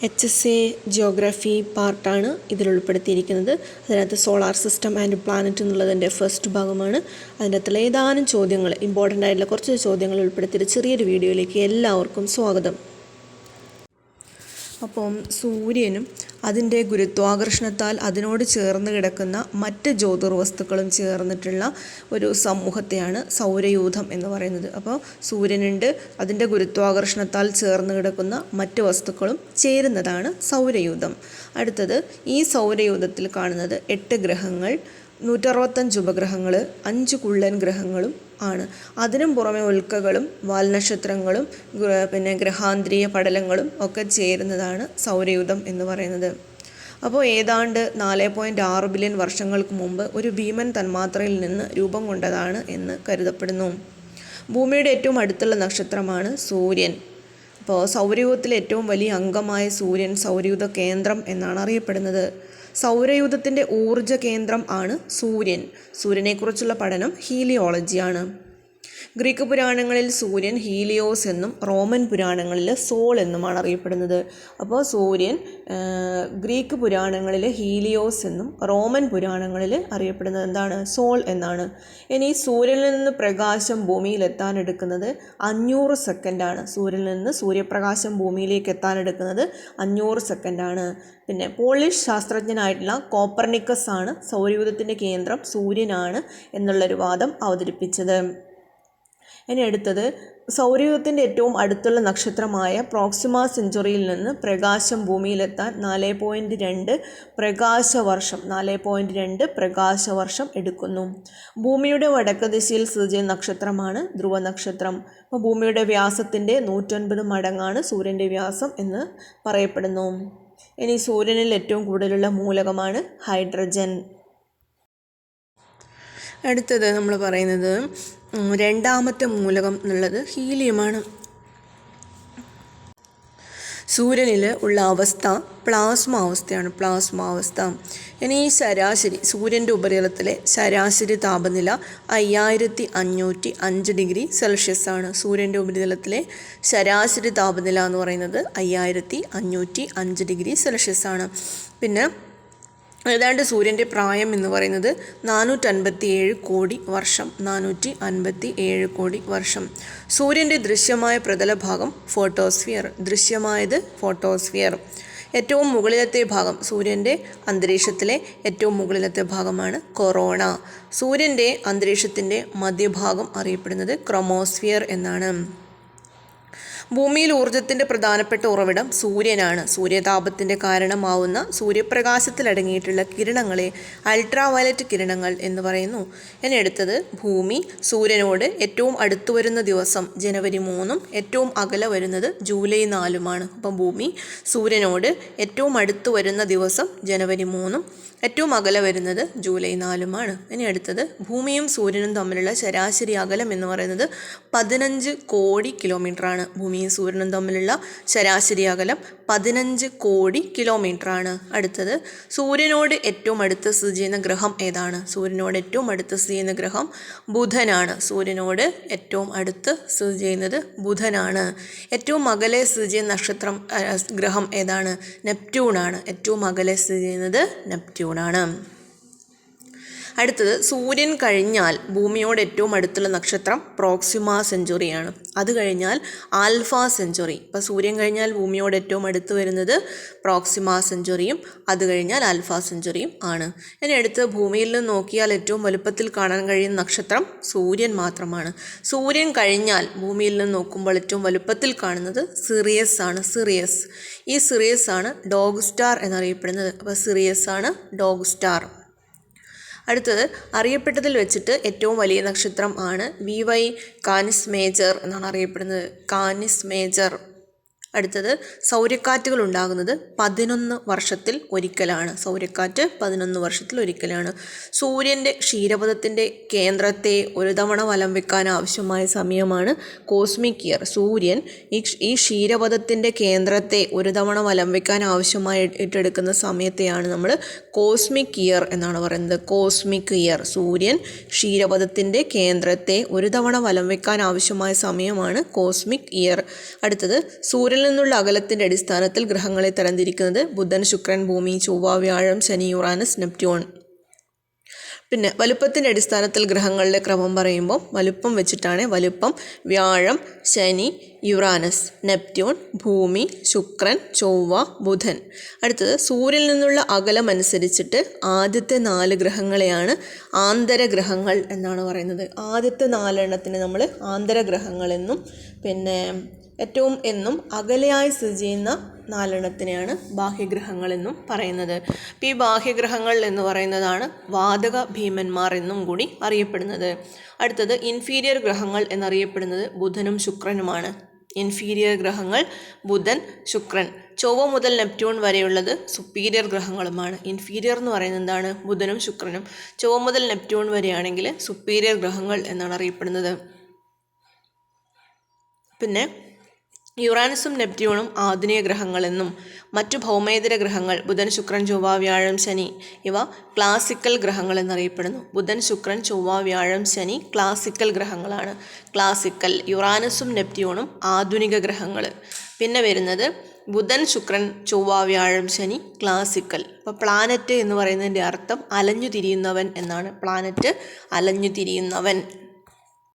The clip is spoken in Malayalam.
HSA ജിയോഗ്രഫി പാർട്ടാണ് ഇതിൽ ഉൾപ്പെടുത്തിയിരിക്കുന്നത്. അതിനകത്ത് സോളാർ സിസ്റ്റം ആൻഡ് പ്ലാനറ്റ് എന്നുള്ളതിൻ്റെ ഫസ്റ്റ് ഭാഗമാണ്. അതിൻ്റെ അകത്തുള്ള ഏതാനും ചോദ്യങ്ങൾ, ഇമ്പോർട്ടൻ്റ് ആയിട്ടുള്ള കുറച്ച് ചോദ്യങ്ങൾ ഉൾപ്പെടുത്തിയിട്ട് ചെറിയൊരു വീഡിയോയിലേക്ക് എല്ലാവർക്കും സ്വാഗതം. അപ്പം സൂര്യനും അതിൻ്റെ ഗുരുത്വാകർഷണത്താൽ അതിനോട് ചേർന്ന് കിടക്കുന്ന മറ്റ് ജ്യോതിർവസ്തുക്കളും ചേർന്നിട്ടുള്ള ഒരു സമൂഹത്തെയാണ് സൗരയൂഥം എന്ന് പറയുന്നത്. അപ്പോൾ സൂര്യനുണ്ട്, അതിൻ്റെ ഗുരുത്വാകർഷണത്താൽ ചേർന്ന് കിടക്കുന്ന മറ്റ് വസ്തുക്കളും ചേരുന്നതാണ് സൗരയൂഥം. അടുത്തത്, ഈ സൗരയൂഥത്തിൽ കാണുന്നത് 8 ഗ്രഹങ്ങൾ, 165 ഉപഗ്രഹങ്ങൾ, 5 കുള്ളൻ ഗ്രഹങ്ങളും ആണ്. അതിനും പുറമെ ഉൽക്കകളും വാൽനക്ഷത്രങ്ങളും പിന്നെ ഗ്രഹാന്തരീയ പടലങ്ങളും ഒക്കെ ചേരുന്നതാണ് സൗരയൂഥം എന്ന് പറയുന്നത്. അപ്പോൾ ഏതാണ്ട് 4.6 ബില്യൺ വർഷങ്ങൾക്ക് മുമ്പ് ഒരു ഭീമൻ തന്മാത്രയിൽ നിന്ന് രൂപം കൊണ്ടതാണ് എന്ന് കരുതപ്പെടുന്നു. ഭൂമിയുടെ ഏറ്റവും അടുത്തുള്ള നക്ഷത്രമാണ് സൂര്യൻ. അപ്പോൾ സൗരയൂഥത്തിലെ ഏറ്റവും വലിയ അംഗമായ സൂര്യൻ സൗരയൂഥ കേന്ദ്രം എന്നാണ് അറിയപ്പെടുന്നത്. സൗരയൂഥത്തിൻ്റെ ഊർജ കേന്ദ്രം ആണ് സൂര്യൻ. സൂര്യനെക്കുറിച്ചുള്ള പഠനം ഹീലിയോളജിയാണ്. ഗ്രീക്ക് പുരാണങ്ങളിൽ സൂര്യൻ ഹീലിയോസ് എന്നും റോമൻ പുരാണങ്ങളിൽ സോൾ എന്നുമാണ് അറിയപ്പെടുന്നത്. അപ്പോൾ സൂര്യൻ ഗ്രീക്ക് പുരാണങ്ങളിൽ ഹീലിയോസ് എന്നും റോമൻ പുരാണങ്ങളിൽ അറിയപ്പെടുന്നത് എന്താണ്? സോൾ എന്നാണ്. ഇനി സൂര്യനിൽ നിന്ന് പ്രകാശം ഭൂമിയിലെത്താൻ എടുക്കുന്നത് 500 സെക്കൻഡാണ്. സൂര്യനിൽ നിന്ന് സൂര്യപ്രകാശം ഭൂമിയിലേക്ക് എത്താൻ എടുക്കുന്നത് 500 സെക്കൻഡാണ്. പിന്നെ പോളിഷ് ശാസ്ത്രജ്ഞനായിട്ടുള്ള കോപ്പർനിക്കസ് ആണ് സൗരയൂഥത്തിൻ്റെ കേന്ദ്രം സൂര്യനാണ് എന്നുള്ളൊരു വാദം അവതരിപ്പിച്ചത്. ഇനി അടുത്തത്, സൗരയൂഥത്തിൻ്റെ ഏറ്റവും അടുത്തുള്ള നക്ഷത്രമായ പ്രോക്സിമ സെഞ്ചുറിയിൽ നിന്ന് പ്രകാശം ഭൂമിയിലെത്താൻ 4.2 പ്രകാശവർഷം എടുക്കുന്നു. ഭൂമിയുടെ വടക്ക് ദിശയിൽ സ്ഥിതി ചെയ്യുന്ന നക്ഷത്രമാണ് ധ്രുവ നക്ഷത്രം. അപ്പോൾ ഭൂമിയുടെ വ്യാസത്തിൻ്റെ 109 മടങ്ങാണ് സൂര്യൻ്റെ വ്യാസം എന്ന് പറയപ്പെടുന്നു. ഇനി സൂര്യനിൽ ഏറ്റവും കൂടുതലുള്ള മൂലകമാണ് ഹൈഡ്രജൻ. അടുത്തത് നമ്മൾ പറയുന്നത് രണ്ടാമത്തെ മൂലകം എന്നുള്ളത് ഹീലിയമാണ്. സൂര്യനിൽ ഉള്ള അവസ്ഥ പ്ലാസ്മ അവസ്ഥ. ഇനി ഈ ശരാശരി സൂര്യൻ്റെ ഉപരിതലത്തിലെ ശരാശരി താപനില 5505 ഡിഗ്രി സെൽഷ്യസ് ആണ്. സൂര്യൻ്റെ ഉപരിതലത്തിലെ ശരാശരി താപനില എന്ന് പറയുന്നത് 5505 ഡിഗ്രി സെൽഷ്യസ് ആണ്. പിന്നെ ഏതാണ്ട് സൂര്യൻ്റെ പ്രായം എന്ന് പറയുന്നത് 457 കോടി വർഷം. സൂര്യൻ്റെ ദൃശ്യമായ പ്രതലഭാഗം ഫോട്ടോസ്ഫിയർ. ഏറ്റവും മുകളിലത്തെ ഭാഗം, സൂര്യൻ്റെ അന്തരീക്ഷത്തിലെ ഏറ്റവും മുകളിലത്തെ ഭാഗമാണ് കൊറോണ. സൂര്യൻ്റെ അന്തരീക്ഷത്തിൻ്റെ മധ്യഭാഗം അറിയപ്പെടുന്നത് ക്രോമോസ്ഫിയർ എന്നാണ്. ഭൂമിയിൽ ഊർജത്തിൻ്റെ പ്രധാനപ്പെട്ട ഉറവിടം സൂര്യനാണ്. സൂര്യതാപത്തിൻ്റെ കാരണമാവുന്ന സൂര്യപ്രകാശത്തിലടങ്ങിയിട്ടുള്ള കിരണങ്ങളെ അൾട്രാവയലറ്റ് കിരണങ്ങൾ എന്ന് പറയുന്നു. ഇനി അടുത്തത്, ഭൂമി സൂര്യനോട് ഏറ്റവും അടുത്തു വരുന്ന ദിവസം ജനുവരി 3 ഏറ്റവും അകലെ വരുന്നത് ജൂലൈ 4 അപ്പം ഭൂമി സൂര്യനോട് ഏറ്റവും അടുത്ത് വരുന്ന ദിവസം ജനുവരി 3 ഏറ്റവും അകലെ വരുന്നത് ജൂലൈ 4 ഇനി അടുത്തത്, ഭൂമിയും സൂര്യനും തമ്മിലുള്ള ശരാശരി അകലം എന്ന് പറയുന്നത് 15 കോടി കിലോമീറ്ററാണ്. ഭൂമിയും സൂര്യനും തമ്മിലുള്ള ശരാശരി അകലം 15 കോടി കിലോമീറ്ററാണ്. അടുത്തത്, സൂര്യനോട് ഏറ്റവും അടുത്ത് സ്ഥിതി ചെയ്യുന്ന ഗ്രഹം ഏതാണ്? സൂര്യനോട് ഏറ്റവും അടുത്ത് സ്ഥിതി ചെയ്യുന്ന ഗ്രഹം ബുധനാണ്. സൂര്യനോട് ഏറ്റവും അടുത്ത് സ്ഥിതി ചെയ്യുന്നത് ബുധനാണ്. ഏറ്റവും അകലെ സ്ഥിതി ചെയ്യുന്ന ഗ്രഹം ഏതാണ്? നെപ്റ്റ്യൂണാണ്. ഏറ്റവും അകലെ സ്ഥിതി ചെയ്യുന്നത് നെപ്റ്റ്യൂണാണ്. അടുത്തത്, സൂര്യൻ കഴിഞ്ഞാൽ ഭൂമിയോട് ഏറ്റവും അടുത്തുള്ള നക്ഷത്രം പ്രോക്സിമ സെഞ്ചുറിയാണ്. അത് കഴിഞ്ഞാൽ ആൽഫ സെഞ്ചുറി. ഇപ്പോൾ സൂര്യൻ കഴിഞ്ഞാൽ ഭൂമിയോട് ഏറ്റവും അടുത്ത് വരുന്നത് പ്രോക്സിമ സെഞ്ചുറിയും അത് കഴിഞ്ഞാൽ ആൽഫ സെഞ്ചുറിയും ആണ്. ഇനി അടുത്ത്, ഭൂമിയിൽ നിന്ന് നോക്കിയാൽ ഏറ്റവും വലുപ്പത്തിൽ കാണാൻ കഴിയുന്ന നക്ഷത്രം സൂര്യൻ മാത്രമാണ്. സൂര്യൻ കഴിഞ്ഞാൽ ഭൂമിയിൽ നിന്ന് നോക്കുമ്പോൾ ഏറ്റവും വലുപ്പത്തിൽ കാണുന്നത് സിറിയസ് ആണ്. ഈ സിറിയസ് ആണ് ഡോഗ് സ്റ്റാർ എന്നറിയപ്പെടുന്നത്. അപ്പോൾ സിറിയസ് ആണ് ഡോഗ് സ്റ്റാർ. അടുത്തത്, അറിയപ്പെട്ടതിൽ വെച്ചിട്ട് ഏറ്റവും വലിയ നക്ഷത്രം ആണ് VY കാനിസ് മേജർ എന്നാണ് അറിയപ്പെടുന്നത്. Cannes major. അടുത്തത്, സൗരക്കാറ്റുകൾ ഉണ്ടാകുന്നത് 11 വർഷത്തിൽ ഒരിക്കലാണ്. സൗരക്കാറ്റ് 11 വർഷത്തിൽ ഒരിക്കലാണ്. സൂര്യൻ്റെ ക്ഷീരപഥത്തിൻ്റെ കേന്ദ്രത്തെ ഒരു തവണ വലം വെക്കാൻ ആവശ്യമായ സമയമാണ് കോസ്മിക് ഇയർ. സൂര്യൻ ഈ ക്ഷീരപഥത്തിൻ്റെ കേന്ദ്രത്തെ ഒരു തവണ വലം വെക്കാൻ ആവശ്യമായിട്ടെടുക്കുന്ന സമയത്തെയാണ് നമ്മൾ കോസ്മിക് ഇയർ എന്നാണ് പറയുന്നത്. Cosmic year. സൂര്യൻ ക്ഷീരപഥത്തിൻ്റെ കേന്ദ്രത്തെ ഒരു തവണ വലം വെക്കാൻ ആവശ്യമായ സമയമാണ് കോസ്മിക് ഇയർ. അടുത്തത്, സൂര്യനിൽ നിന്നുള്ള അകലത്തിൻ്റെ അടിസ്ഥാനത്തിൽ ഗ്രഹങ്ങളെ തരംതിരിക്കുന്നത് ബുധൻ, ശുക്രൻ, ഭൂമി, ചൊവ്വ, വ്യാഴം, ശനി, യുറാനസ്, നെപ്റ്റ്യൂൺ. പിന്നെ വലുപ്പത്തിൻ്റെ അടിസ്ഥാനത്തിൽ ഗ്രഹങ്ങളുടെ ക്രമം പറയുമ്പോൾ വലുപ്പം വെച്ചിട്ടാണ്. വലുപ്പം വ്യാഴം, ശനി, യുറാനസ്, നെപ്റ്റ്യൂൺ, ഭൂമി, ശുക്രൻ, ചൊവ്വ, ബുധൻ. അടുത്തത് സൂര്യനിൽ നിന്നുള്ള അകലം അനുസരിച്ചിട്ട് ആദ്യത്തെ 4 ഗ്രഹങ്ങളെയാണ് ആന്തരഗ്രഹങ്ങൾ എന്നാണ് പറയുന്നത്. ആദ്യത്തെ 4 എണ്ണത്തിന് നമ്മൾ ആന്തരഗ്രഹങ്ങളെന്നും പിന്നെ ഏറ്റവും അകലെയായി സ്ഥിതി ചെയ്യുന്ന 4 എണ്ണത്തിനെയാണ് ബാഹ്യഗ്രഹങ്ങളെന്നും പറയുന്നത്. ഈ ബാഹ്യഗ്രഹങ്ങൾ എന്ന് പറയുന്നതാണ് വാതക ഭീമന്മാർ എന്നും കൂടി അറിയപ്പെടുന്നത്. അടുത്തത് ഇൻഫീരിയർ ഗ്രഹങ്ങൾ എന്നറിയപ്പെടുന്നത് ബുധനും ശുക്രനുമാണ്. ഇൻഫീരിയർ ഗ്രഹങ്ങൾ ബുധൻ, ശുക്രൻ. ചൊവ്വ മുതൽ നെപ്റ്റ്യൂൺ വരെയുള്ളത് സുപ്പീരിയർ ഗ്രഹങ്ങളുമാണ്. ഇൻഫീരിയർ എന്ന് പറയുന്നത് എന്താണ്? ബുധനും ശുക്രനും. ചൊവ്വ മുതൽ നെപ്റ്റ്യൂൺ വരെയാണെങ്കിൽ സുപ്പീരിയർ ഗ്രഹങ്ങൾ എന്നാണ് അറിയപ്പെടുന്നത്. പിന്നെ യുറാനസും നെപ്റ്റ്യൂണും ആധുനിക ഗ്രഹങ്ങളെന്നും മറ്റു ഭൗമേതര ഗ്രഹങ്ങൾ ബുധൻ, ശുക്രൻ, ചൊവ്വ, വ്യാഴം, ശനി ഇവ ക്ലാസിക്കൽ ഗ്രഹങ്ങൾ എന്നറിയപ്പെടുന്നു. ബുധൻ, ശുക്രൻ, ചൊവ്വ, വ്യാഴം, ശനി ക്ലാസിക്കൽ ഗ്രഹങ്ങളാണ്. ക്ലാസിക്കൽ. യുറാനസും നെപ്റ്റ്യൂണും ആധുനിക ഗ്രഹങ്ങൾ. പിന്നെ വരുന്നത് ബുധൻ, ശുക്രൻ, ചൊവ്വ, വ്യാഴം, ശനി ക്ലാസിക്കൽ. അപ്പോൾ പ്ലാനറ്റ് എന്ന് പറയുന്നതിൻ്റെ അർത്ഥം അലഞ്ഞു തിരിയുന്നവൻ എന്നാണ്. പ്ലാനറ്റ് അലഞ്ഞു തിരിയുന്നവൻ.